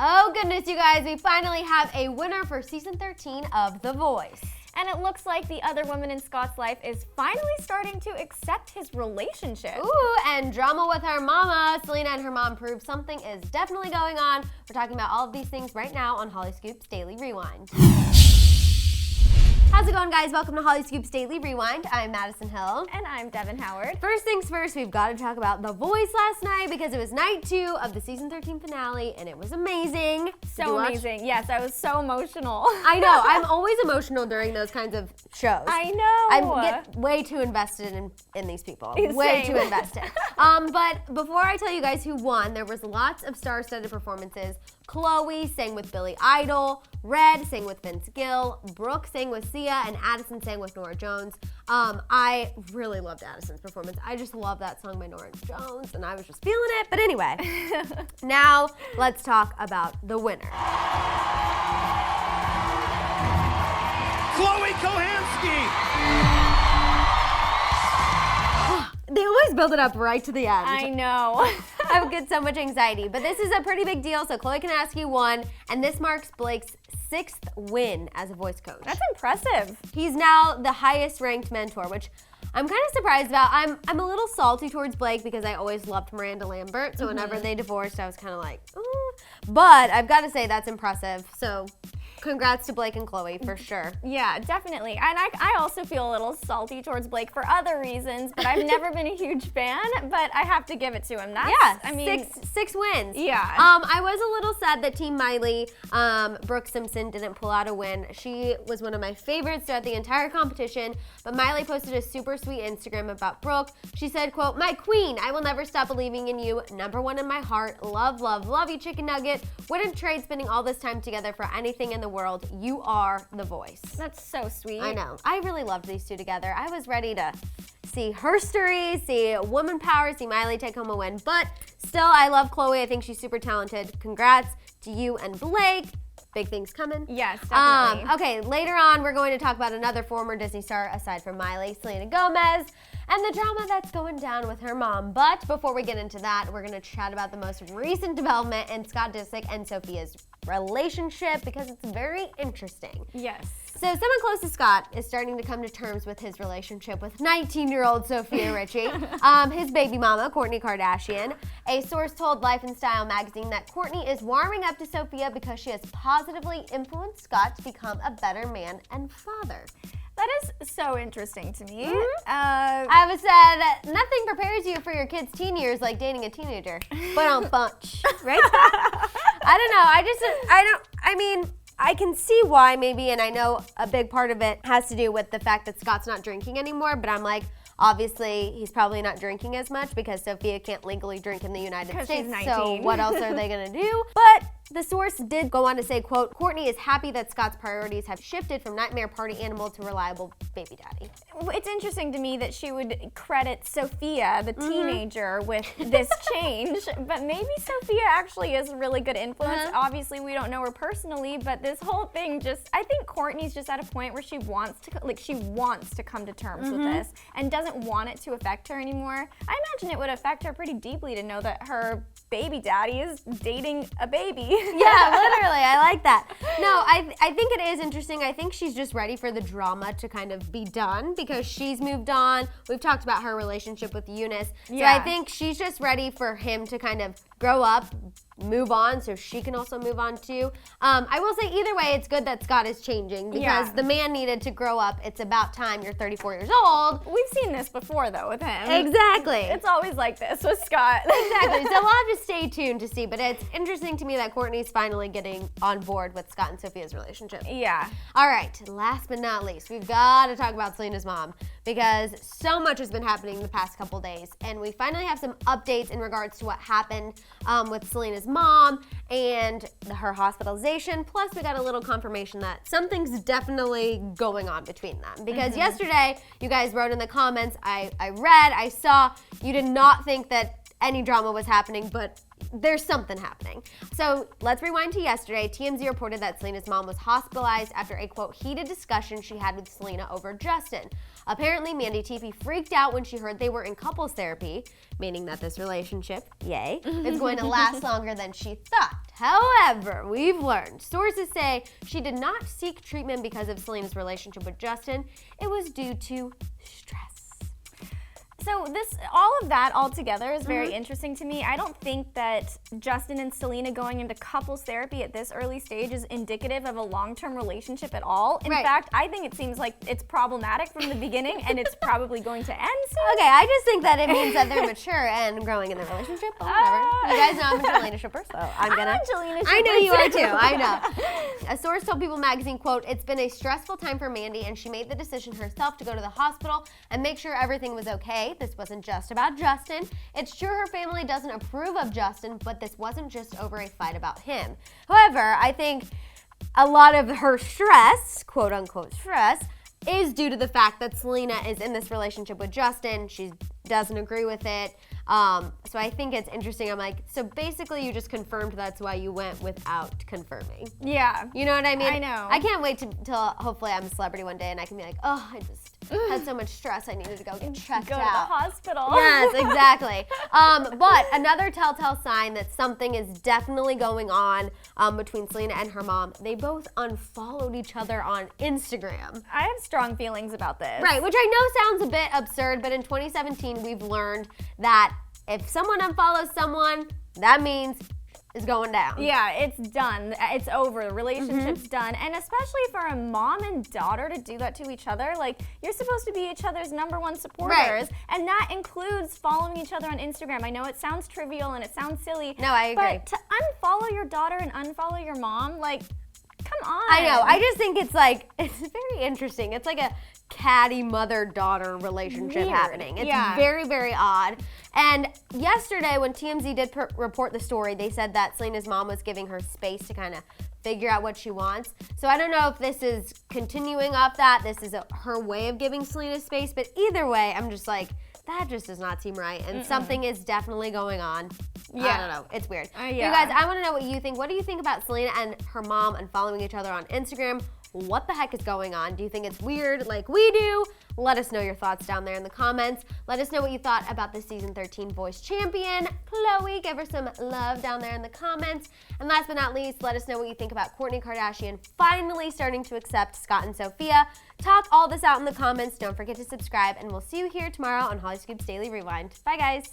Oh goodness, you guys, we finally have a winner for season 13 of The Voice. And it looks like the other woman in Scott's life is finally starting to accept his relationship. Ooh, and drama with her mama. Selena and her mom prove something is definitely going on. We're talking about all of these things right now on Hollyscoop's Daily Rewind. How's it going, guys? Welcome to Hollyscoop's Daily Rewind. I'm Madison Hill. And I'm Devin Howard. First things first, we've got to talk about The Voice last night because it was night 2 of the season 13 finale, and it was amazing. So amazing. Yes, I was so emotional. I know. I'm always emotional during those kinds of shows. I know. I get way too invested in these people. Same. Way too invested. But before I tell you guys who won, there was lots of star-studded performances. Chloe sang with Billy Idol, Red sang with Vince Gill, Brooke sang with Sia, and Addison sang with Norah Jones. I really loved Addison's performance. I just love that song by Norah Jones, and I was just feeling it. But anyway, now let's talk about the winner. Chloe Kohansky! They always build it up right to the end. I know. I would get so much anxiety. But this is a pretty big deal, so Chloe Kohansky won, and this marks Blake's 6th win as a voice coach. That's impressive. He's now the highest ranked mentor, which I'm kind of surprised about. I'm a little salty towards Blake because I always loved Miranda Lambert, so whenever they divorced, I was kind of like, ooh. But I've got to say that's impressive. So congrats to Blake and Chloe for sure. Yeah, definitely. And I also feel a little salty towards Blake for other reasons, but I've never been a huge fan, but I have to give it to him. I mean, six wins. Yeah. I was a little sad that Team Miley, Brooke Simpson, didn't pull out a win. She was one of my favorites throughout the entire competition, but Miley posted a super sweet Instagram about Brooke. She said, quote, "My queen, I will never stop believing in you. #1 in my heart. Love, love, love you, chicken nugget. Wouldn't trade spending all this time together for anything in the world. You are the voice." That's so sweet. I know. I really loved these two together. I was ready to see herstory, see woman power, see Miley take home a win. But still, I love Chloe. I think she's super talented. Congrats to you and Blake. Big things coming. Yes, definitely. Okay, later on, we're going to talk about another former Disney star aside from Miley, Selena Gomez, and the drama that's going down with her mom. But before we get into that, we're going to chat about the most recent development in Scott Disick and Sofia's relationship because it's very interesting. Yes. So someone close to Scott is starting to come to terms with his relationship with 19-year-old Sofia Richie, his baby mama, Kourtney Kardashian. A source told Life and Style magazine that Kourtney is warming up to Sofia because she has positively influenced Scott to become a better man and father. That is so interesting to me. I was said, nothing prepares you for your kid's teen years like dating a teenager. But on bunch, right? I don't know. I can see why maybe, and I know a big part of it has to do with the fact that Scott's not drinking anymore, but I'm like, obviously, he's probably not drinking as much because Sofia can't legally drink in the United States, she's 19. So what else are they gonna do? But the source did go on to say, quote, "Kourtney is happy that Scott's priorities have shifted from nightmare party animal to reliable baby daddy." It's interesting to me that she would credit Sofia, the teenager, with this change, but maybe Sofia actually is a really good influence. Obviously, we don't know her personally, but this whole thing I think Kourtney's just at a point where she wants to come to terms with this and doesn't want it to affect her anymore. I imagine it would affect her pretty deeply to know that her baby daddy is dating a baby. Yeah, literally. I like that. No, I think it is interesting. I think she's just ready for the drama to kind of be done because she's moved on. We've talked about her relationship with Eunice. So Yeah. I think she's just ready for him to kind of grow up, move on, so she can also move on too. I will say either way, it's good that Scott is changing because the man needed to grow up. It's about time. You're 34 years old. We've seen this before, though, with him. Exactly. It's always like this with Scott. Exactly. So we'll have to stay tuned to see, but it's interesting to me that Kourtney's finally getting on board with Scott and Sofia's relationship. Yeah. All right, last but not least, we've got to talk about Selena's mom because so much has been happening the past couple days, and we finally have some updates in regards to what happened with Selena's mom and her hospitalization. Plus, we got a little confirmation that something's definitely going on between them because yesterday, you guys wrote in the comments, I read, I saw, you did not think that any drama was happening, but there's something happening. So let's rewind to yesterday. TMZ reported that Selena's mom was hospitalized after a, quote, heated discussion she had with Selena over Justin. Apparently, Mandy Teefey freaked out when she heard they were in couples therapy, meaning that this relationship, yay, is going to last longer than she thought. However, we've learned, sources say she did not seek treatment because of Selena's relationship with Justin. It was due to stress. So all of that all together is very interesting to me. I don't think that Justin and Selena going into couples therapy at this early stage is indicative of a long-term relationship at all. In fact, I think it seems like it's problematic from the beginning and it's probably going to end soon. Okay, I just think that it means that they're mature and growing in their relationship, but whatever. You guys know I'm a Jelena shipper, so I'm gonna. Jelena I know you are too, I know. A source told People magazine, quote, it's been a stressful time for Mandy and she made the decision herself to go to the hospital and make sure everything was okay. This wasn't just about Justin. It's true her family doesn't approve of Justin, but this wasn't just over a fight about him. However, I think a lot of her stress, quote unquote stress, is due to the fact that Selena is in this relationship with Justin. She doesn't agree with it. So I think it's interesting. I'm like, so basically you just confirmed that's why you went without confirming. Yeah. You know what I mean? I know. I can't wait till hopefully I'm a celebrity one day and I can be like, oh, I just had so much stress I needed to go get checked out. Go to the hospital. Yes, exactly. But another telltale sign that something is definitely going on between Selena and her mom, they both unfollowed each other on Instagram. I have strong feelings about this. Right, which I know sounds a bit absurd, but in 2017 we've learned that if someone unfollows someone, that means it's going down. Yeah, it's done. It's over. The relationship's done. And especially for a mom and daughter to do that to each other, like, you're supposed to be each other's #1 supporters. Right. And that includes following each other on Instagram. I know it sounds trivial and it sounds silly. No, I agree. But to unfollow your daughter and unfollow your mom, like, come on. I know. I just think it's like, it's very interesting. It's like a catty mother-daughter relationship happening. It's very, very odd. And yesterday when TMZ did report the story, they said that Selena's mom was giving her space to kind of figure out what she wants. So I don't know if this is continuing off that, this is her way of giving Selena space, but either way, I'm just like, that just does not seem right, and something is definitely going on. Yeah. I don't know. It's weird. Yeah. You guys, I want to know what you think. What do you think about Selena and her mom unfollowing each other on Instagram? What the heck is going on? Do you think it's weird like we do? Let us know your thoughts down there in the comments. Let us know what you thought about the Season 13 Voice Champion, Chloe. Give her some love down there in the comments. And last but not least, let us know what you think about Kourtney Kardashian finally starting to accept Scott and Sofia. Talk all this out in the comments. Don't forget to subscribe, and we'll see you here tomorrow on Hollyscoop's Daily Rewind. Bye, guys.